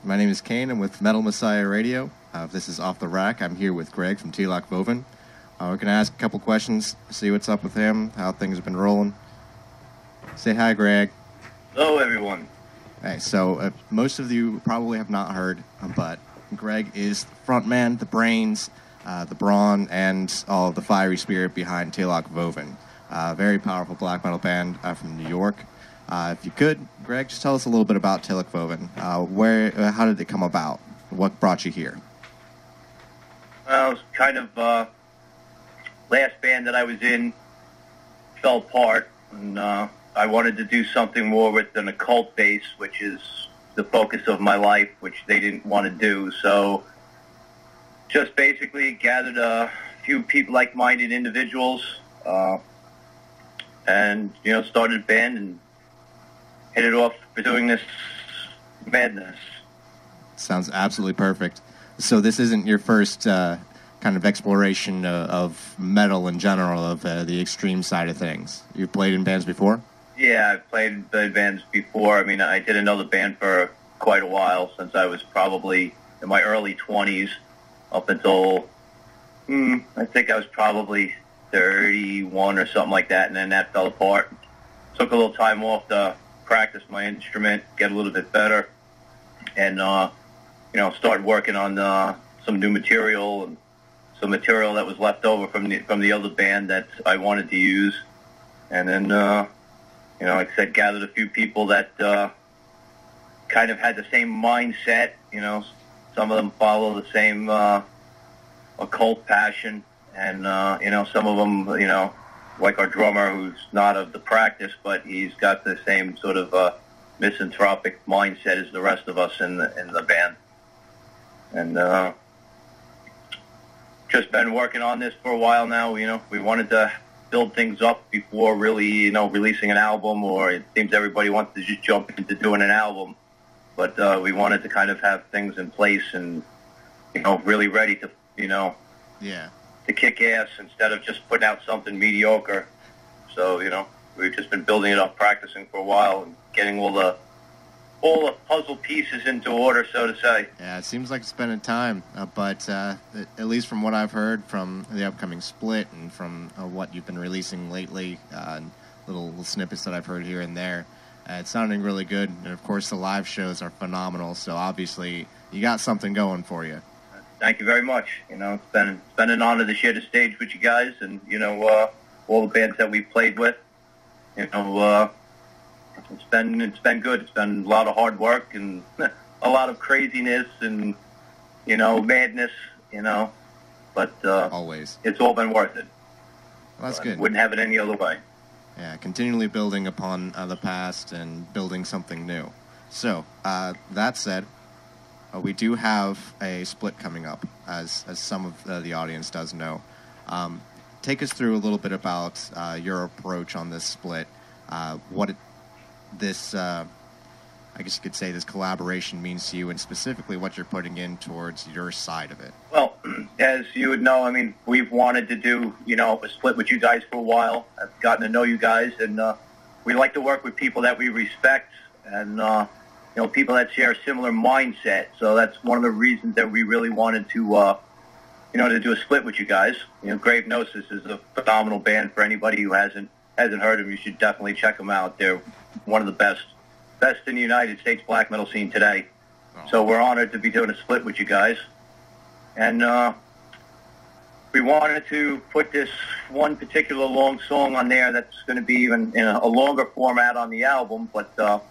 My name is Cain. I'm with Metal Messiah Radio. This is Off the Rack. I'm here with Greg from Teloch Vovin. We're going to ask a couple questions, see what's up with him, how things have been rolling. Say hi, Greg. Hello, everyone. Hey, so most of you probably have not heard, but Greg is the frontman, the brains, the brawn, and all of the fiery spirit behind Teloch Vovin. Very powerful black metal band from New York. If you could, Greg, just tell us a little bit about Teloch Vovin. How did it come about? What brought you here? Well, it was kind of last band that I was in fell apart, and I wanted to do something more with an occult base, which is the focus of my life, which they didn't want to do. So just basically gathered a few people, like-minded individuals, and, started a band and hit it off for doing this madness. Sounds absolutely perfect. So this isn't your first kind of exploration of metal in general, of the extreme side of things. You've played in bands before? Yeah, I've played in bands before. I mean, I did another band for quite a while, since I was probably in my early 20s, up until, I think I was probably 31 or something like that, and then that fell apart. Took a little time off to practice my instrument, get a little bit better, and started working on some new material and some material that was left over from the other band that I wanted to use, and then like I said, gathered a few people that kind of had the same mindset. Some of them follow the same occult passion, and some of them, like our drummer, who's not of the practice, but he's got the same sort of misanthropic mindset as the rest of us in the band. And just been working on this for a while now. We wanted to build things up before really, releasing an album, or it seems everybody wants to just jump into doing an album. But we wanted to kind of have things in place and, really ready to, to kick ass instead of just putting out something mediocre. So, we've just been building it up, practicing for a while, and getting all the puzzle pieces into order, so to say. Yeah, it seems like it's been a time, but at least from what I've heard from the upcoming split and from what you've been releasing lately, and little snippets that I've heard here and there, it's sounding really good. And of course, the live shows are phenomenal. So obviously, you got something going for you. Thank you very much. It's been an honor to share the stage with you guys, and all the bands that we've played with. It's been good. It's been a lot of hard work and a lot of craziness and madness. But always, it's all been worth it. Well, that's good. Wouldn't have it any other way. Yeah, continually building upon the past and building something new. So that said, we do have a split coming up, as some of the audience does know. Take us through a little bit about your approach on this split. I guess you could say this collaboration means to you, and specifically what you're putting in towards your side of it. Well, as you would know, I mean, we've wanted to do, a split with you guys for a while. I've gotten to know you guys, and we like to work with people that we respect and, people that share a similar mindset. So that's one of the reasons that we really wanted to, to do a split with you guys. Grave Gnosis is a phenomenal band. For anybody who hasn't heard them, you should definitely check them out. They're one of the best in the United States black metal scene today. Oh. So we're honored to be doing a split with you guys. And we wanted to put this one particular long song on there that's going to be even in a longer format on the album, but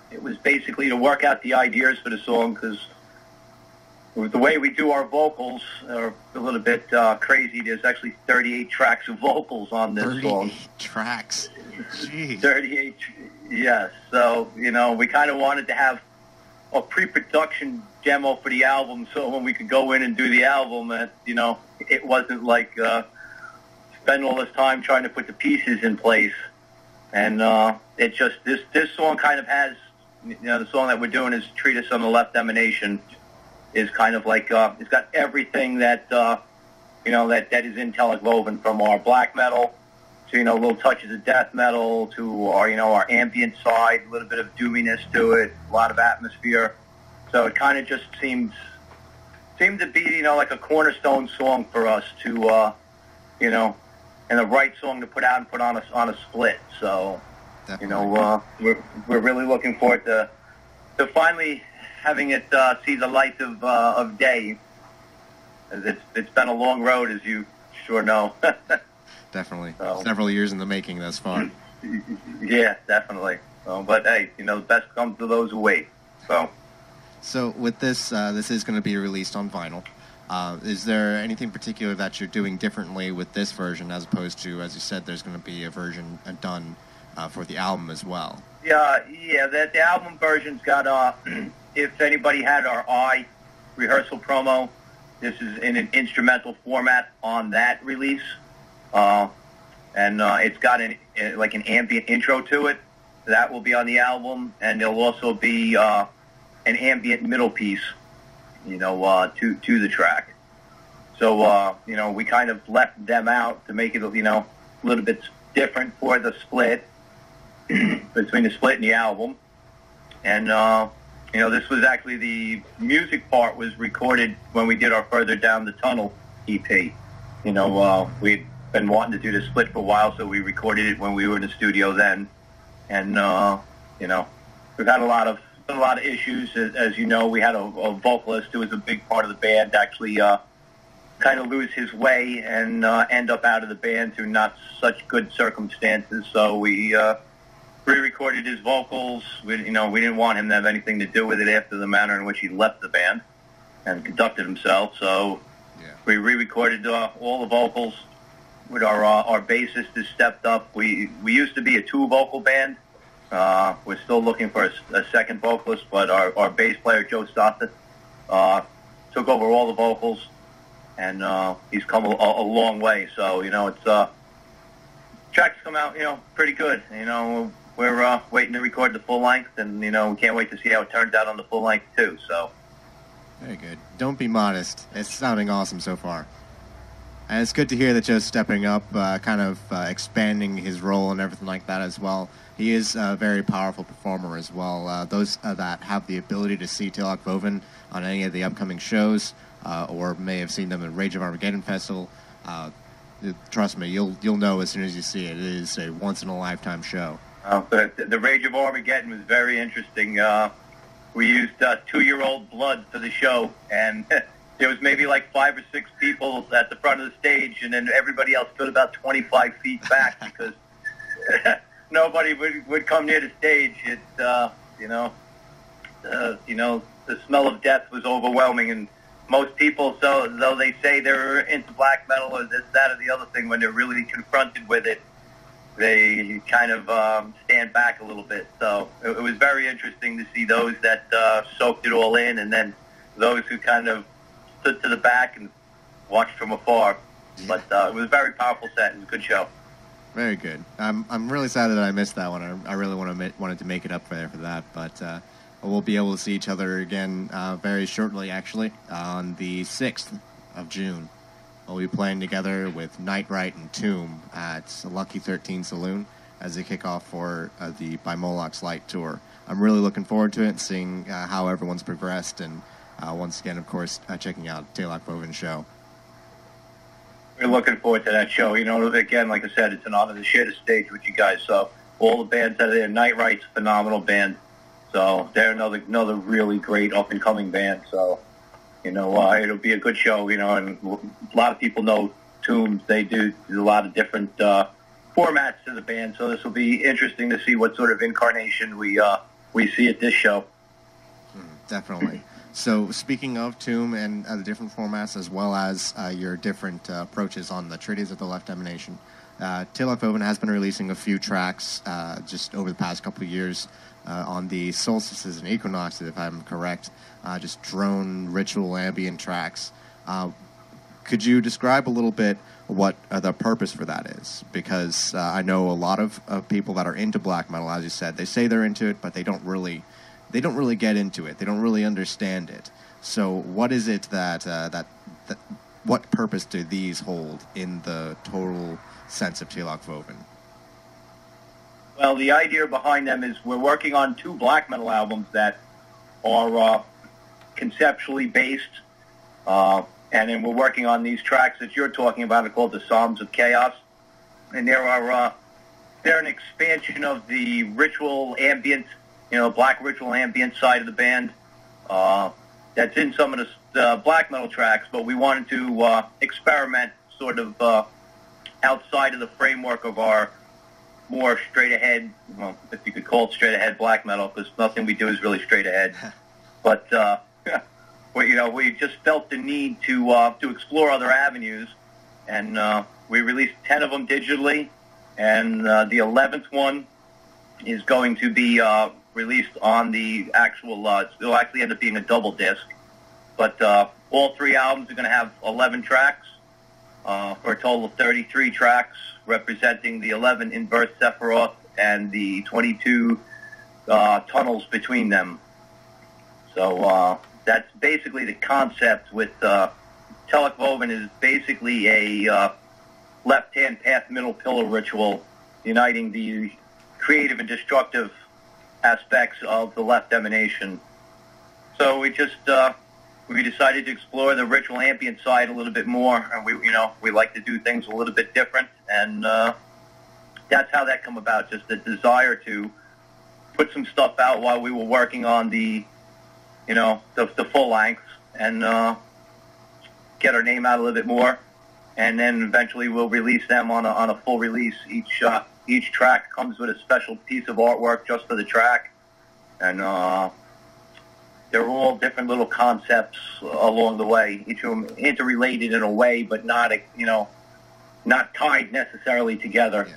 it was basically to work out the ideas for the song, because the way we do our vocals are a little bit crazy. There's actually 38 tracks of vocals on this song. 38 tracks? Jeez. 38, yes. So, we kind of wanted to have a pre-production demo for the album, so when we could go in and do the album, it wasn't like spend all this time trying to put the pieces in place. And it just, this song kind of has, the song that we're doing is Treatise on the Left Emanation, is kind of like, it's got everything that, that is in Teloch Vovin, from our black metal to, little touches of death metal to our, our ambient side, a little bit of doominess to it, a lot of atmosphere. So it kind of just seemed to be, like a cornerstone song for us to, and the right song to put out and put on a split. So, Definitely. we're really looking forward to finally having it see the light of day. It's been a long road, as you sure know. Definitely. So, Several years in the making thus far. yeah, definitely. So, but hey, the best comes to those who wait. So with this, this is going to be released on vinyl. Is there anything particular that you're doing differently with this version as opposed to, as you said, there's going to be a version done for the album as well? Yeah, the album version's got, if anybody had our rehearsal promo, this is in an instrumental format on that release. And it's got an ambient intro to it. That will be on the album, and there'll also be an ambient middle piece, to the track. So, we kind of left them out to make it, a little bit different for the split, between the split and the album. And, this was actually the music part was recorded when we did our Further Down the Tunnel EP. We'd been wanting to do the split for a while, so we recorded it when we were in the studio then. And, we've had a lot of issues. As you know, we had a vocalist who was a big part of the band actually kind of lose his way and end up out of the band through not such good circumstances. So we re-recorded his vocals. We didn't want him to have anything to do with it after the manner in which he left the band and conducted himself. So we re-recorded all the vocals with our bassist has stepped up. We used to be a two-vocal band. We're still looking for a second vocalist, but our bass player, Joe Sata, took over all the vocals, and he's come a long way. So, it's tracks come out, pretty good. We're waiting to record the full length, and, we can't wait to see how it turns out on the full length, too. So very good. Don't be modest. It's sounding awesome so far. And it's good to hear that Joe's stepping up, kind of expanding his role and everything like that as well. He is a very powerful performer as well. Those that have the ability to see Teloch Vovin on any of the upcoming shows, or may have seen them at Rage of Armageddon Festival, trust me, you'll know as soon as you see it. It is a once-in-a-lifetime show. But the Rage of Armageddon was very interesting. We used 2-year-old blood for the show, and there was maybe like 5 or 6 people at the front of the stage, and then everybody else stood about 25 feet back because nobody would come near the stage. It, the smell of death was overwhelming, and most people, so though they say they're into black metal or this, that, or the other thing, when they're really confronted with it, they kind of stand back a little bit. So it was very interesting to see those that soaked it all in, and then those who kind of stood to the back and watched from afar. But it was a very powerful set. It was a good show. Very good. I'm really sad that I missed that one. I really wanted to make it up there for that, but we'll be able to see each other again very shortly, actually, on the 6th of June. We'll be playing together with Nightright and Tomb at Lucky 13 Saloon as they kick off for the By Moloch's Light tour. I'm really looking forward to it and seeing how everyone's progressed, and once again, of course, checking out Teloch Vovin's show. We're looking forward to that show. Again, like I said, it's an honor to share the stage with you guys. So all the bands that are there, Nightright's a phenomenal band. So they're another really great up-and-coming band. So, it'll be a good show, and a lot of people know Tombs. They do a lot of different formats to the band. So this will be interesting to see what sort of incarnation we see at this show. Definitely. So speaking of Tomb and the different formats, as well as your different approaches on the Treaties of the Left Emanation, Teloch Vovin has been releasing a few tracks just over the past couple of years on the Solstices and Equinoxes, if I'm correct, just drone ritual ambient tracks. Could you describe a little bit what the purpose for that is? Because I know a lot of people that are into black metal, as you said, they say they're into it, but they don't really get into it. They don't really understand it. So what is it that what purpose do these hold in the total sense of Teloch Vovin? Well, the idea behind them is we're working on 2 black metal albums that are conceptually based. And then we're working on these tracks that you're talking about. Are called the Psalms of Chaos, and they're an expansion of the ritual ambient, black ritual ambient side of the band. That's in some of the black metal tracks, but we wanted to experiment sort of outside of the framework of our more straight ahead, well, if you could call it straight ahead black metal, because nothing we do is really straight ahead. But we just felt the need to explore other avenues, and we released 10 of them digitally, and the 11th one is going to be released on the actual. It'll actually end up being a double disc, but all 3 albums are going to have 11 tracks for a total of 33 tracks, representing the 11 inverse Sephiroth and the 22 tunnels between them. So that's basically the concept. With Teloch Vovin is basically a left-hand path middle pillar ritual, uniting the creative and destructive aspects of the left emanation. So we decided to explore the ritual ambient side a little bit more, and we like to do things a little bit different, and that's how that come about. Just the desire to put some stuff out while we were working on the full lengths, and get our name out a little bit more, and then eventually we'll release them on a full release. Each track comes with a special piece of artwork just for the track, and they're all different little concepts along the way. Each of them interrelated in a way, but not tied necessarily together. Yeah.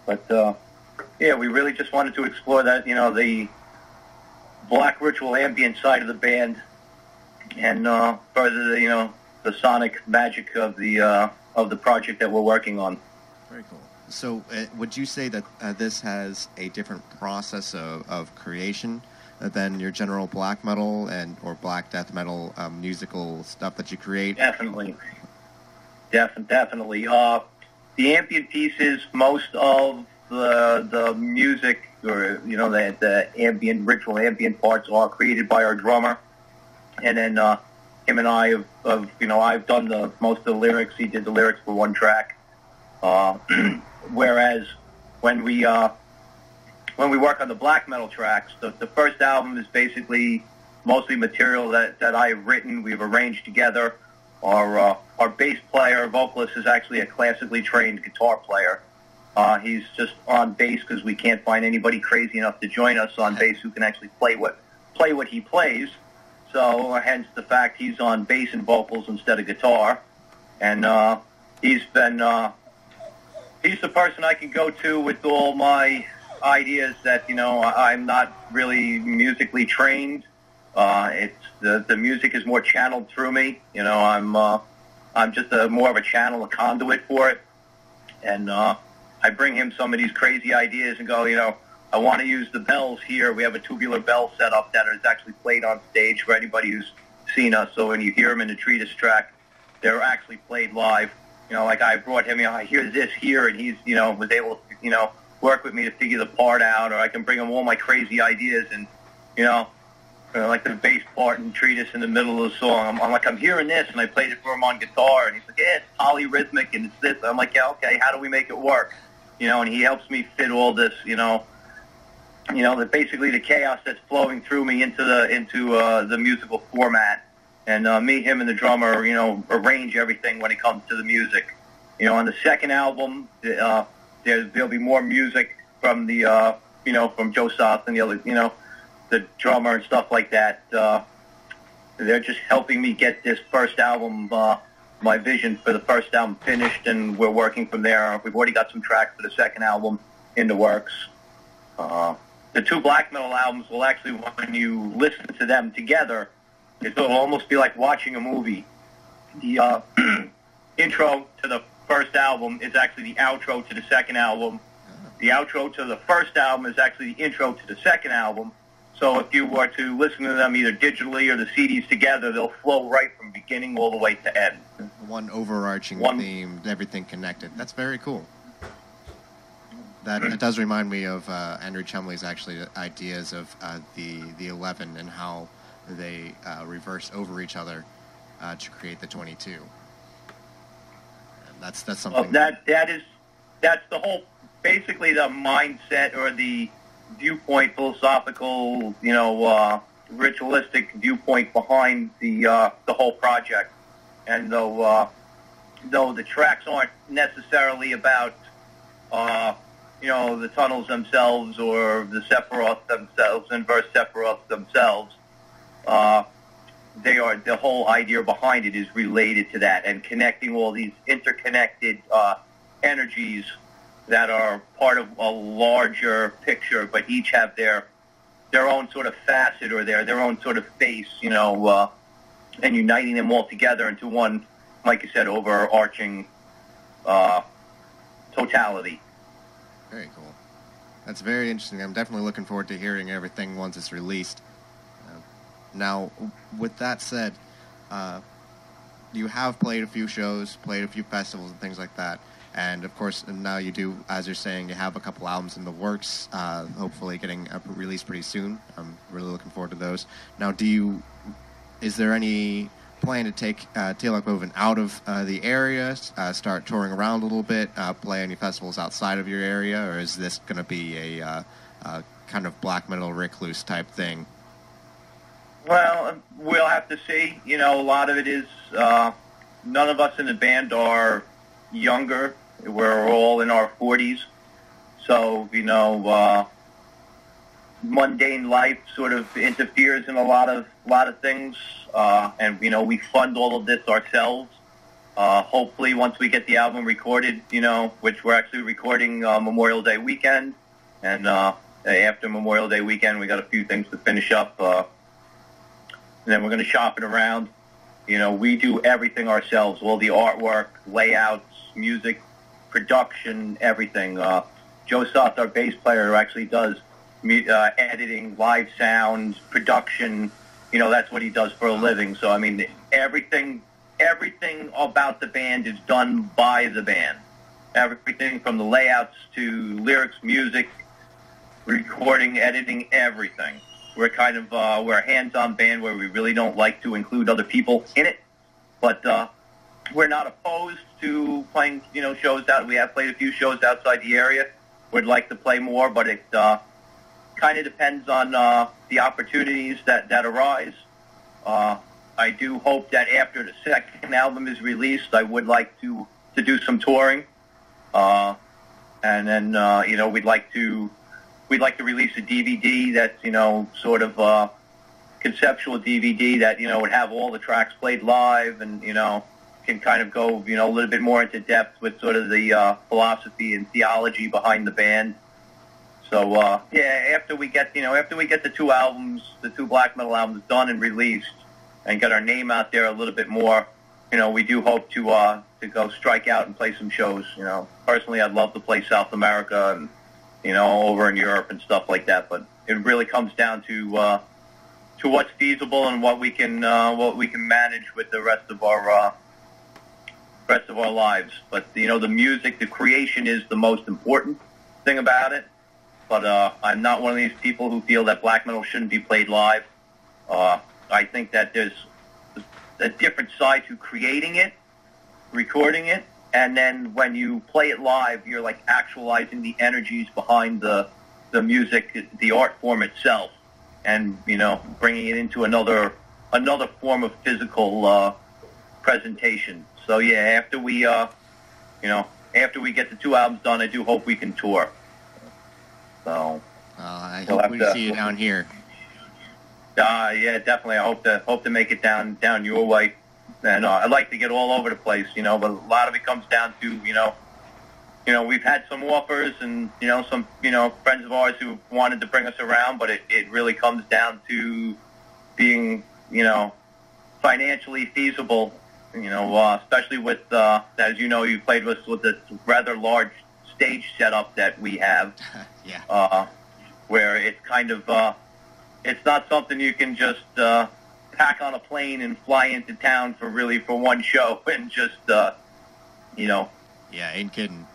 But we really just wanted to explore that, the black ritual ambient side of the band, and further the sonic magic of the project that we're working on. Very cool. So would you say that this has a different process of creation than your general black metal or black death metal musical stuff that you create? Definitely. Definitely. The ambient pieces, most of the music, or the ambient ritual ambient parts, are created by our drummer, and then him and I have I've done most of the lyrics. He did the lyrics for one track. Whereas when we work on the black metal tracks, the first album is basically mostly material that I've written. We've arranged together. Our bass player, vocalist, is actually a classically trained guitar player. He's just on bass because we can't find anybody crazy enough to join us on bass who can actually play what he plays. So hence the fact he's on bass and vocals instead of guitar. And he's the person I can go to with all my ideas that I'm not really musically trained. It's the music is more channeled through me. I'm just more of a channel, a conduit for it, and I bring him some of these crazy ideas and go, I want to use the bells here. We have a tubular bell set up that is actually played on stage for anybody who's seen us. So when you hear them in the Treatise track, they're actually played live. Like I brought him, I hear this here, and he's, was able to, work with me to figure the part out, or I can bring him all my crazy ideas, and, like the bass part and Treatise in the middle of the song. I'm hearing this, and I played it for him on guitar, and he's like, yeah, it's polyrhythmic, and it's this. I'm like, yeah, okay, how do we make it work? And he helps me fit all this, basically the chaos that's flowing through me into the musical format. And me, him, and the drummer, arrange everything when it comes to the music. On the second album, there'll be more music from the, from Joe Soth and the other, the drummer and stuff like that. They're just helping me get this first album, my vision for the first album finished, and we're working from there. We've already got some tracks for the second album in the works. The 2 black metal albums will actually, when you listen to them together, it'll almost be like watching a movie. The intro to the first album is actually the outro to the second album. The outro to the first album is actually the intro to the second album. So if you were to listen to them either digitally or the CDs together, they'll flow right from beginning all the way to end. One overarching theme, everything connected. That's very cool. It does remind me of Andrew Chumley's actually ideas of the 11 and how they reverse over each other to create the 22. And that's something. Well, that's the whole, basically the mindset or the viewpoint, philosophical, ritualistic viewpoint behind the whole project. And though the tracks aren't necessarily about the tunnels themselves or the Sephiroth themselves, inverse Sephiroth themselves, the whole idea behind it is related to that and connecting all these interconnected energies that are part of a larger picture, but each have their own sort of facet or their own sort of face, and uniting them all together into one, like you said, overarching totality. Very cool. That's very interesting. I'm definitely looking forward to hearing everything once it's released. Now, with that said, you have played a few shows, played a few festivals and things like that. And, of course, now you do, as you're saying, you have a couple albums in the works, hopefully getting released pretty soon. I'm really looking forward to those. Now, is there any plan to take Teloch Vovin out of the area, start touring around a little bit, play any festivals outside of your area, or is this going to be a kind of black metal recluse type thing? Well, we'll have to see. A lot of it is none of us in the band are younger. We're all in our 40s. So, mundane life sort of interferes in a lot of things. And, we fund all of this ourselves. Hopefully, once we get the album recorded, which we're actually recording Memorial Day weekend. And after Memorial Day weekend, we got a few things to finish up. And then we're going to shop it around. We do everything ourselves, all the artwork, layouts, music, production, everything. Joe Soft, our bass player, who actually does editing, live sound, production. That's what he does for a living. So, everything about the band is done by the band. Everything from the layouts to lyrics, music, recording, editing, everything. We're kind of we're a hands-on band where we really don't like to include other people in it, but we're not opposed to playing shows out. We have played a few shows outside the area. We'd like to play more, but it kind of depends on the opportunities that arise. I do hope that after the second album is released, I would like to do some touring, and then we'd like to release a DVD that's, sort of a conceptual DVD that, would have all the tracks played live and, can kind of go, a little bit more into depth with sort of the philosophy and theology behind the band. So, after we get the two albums, the two black metal albums done and released and get our name out there a little bit more, we do hope to go strike out and play some shows. Personally, I'd love to play South America and, over in Europe and stuff like that. But it really comes down to what's feasible and what we can manage with the rest of our lives. But the music, the creation is the most important thing about it. But I'm not one of these people who feel that black metal shouldn't be played live. I think that there's a different side to creating it, recording it, and then when you play it live, you're like actualizing the energies behind the music, the art form itself, and bringing it into another form of physical presentation. So after we get the two albums done, I do hope we can tour. So I hope we see you down here. Yeah, definitely. I hope to make it down your way. And I'd like to get all over the place, but a lot of it comes down to, we've had some offers and, some, friends of ours who wanted to bring us around, but it really comes down to being, financially feasible, especially with, as you played with the rather large stage setup that we have. Yeah. Where it's kind of, it's not something you can just, pack on a plane and fly into town for one show and just, Yeah, ain't kidding.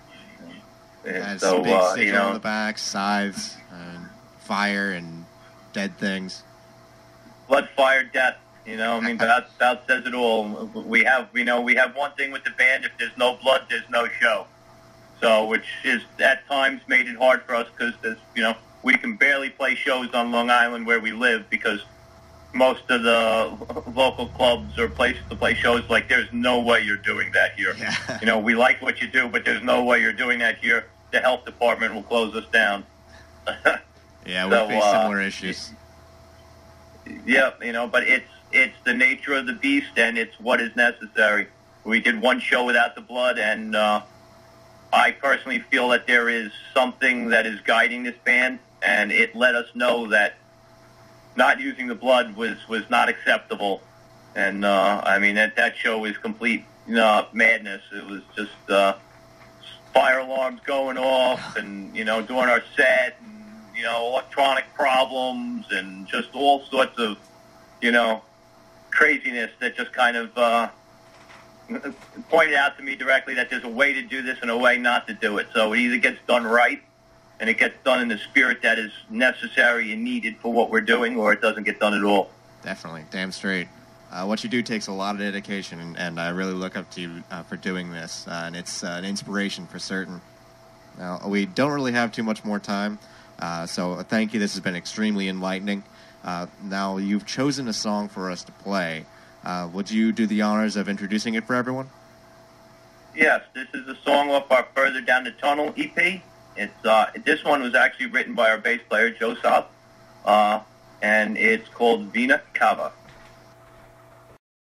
And so, big sticker on the back, scythes, and fire, and dead things. blood, fire, death. You know, I mean, that says it all. We have one thing with the band: if there's no blood, there's no show. So, which is at times made it hard for us because we can barely play shows on Long Island where we live because most of the local clubs or places to play shows, like, there's no way you're doing that here. Yeah. We like what you do, but there's no way you're doing that here. The health department will close us down. Yeah, we face similar issues. Yeah, but it's the nature of the beast, and it's what is necessary. We did one show without the blood, and I personally feel that there is something that is guiding this band, and it let us know that not using the blood was not acceptable. And, that show was complete madness. It was just fire alarms going off and, doing our set and, electronic problems and just all sorts of, craziness that just kind of pointed out to me directly that there's a way to do this and a way not to do it. So it either gets done right and it gets done in the spirit that is necessary and needed for what we're doing, or it doesn't get done at all. Definitely. Damn straight. What you do takes a lot of dedication, and I really look up to you for doing this, and it's an inspiration for certain. Now, we don't really have too much more time, so thank you. This has been extremely enlightening. Now, you've chosen a song for us to play. Would you do the honors of introducing it for everyone? Yes, this is a song off our Further Down the Tunnel EP. It's this one was actually written by our bass player, Joe South, and it's called Vina Cava.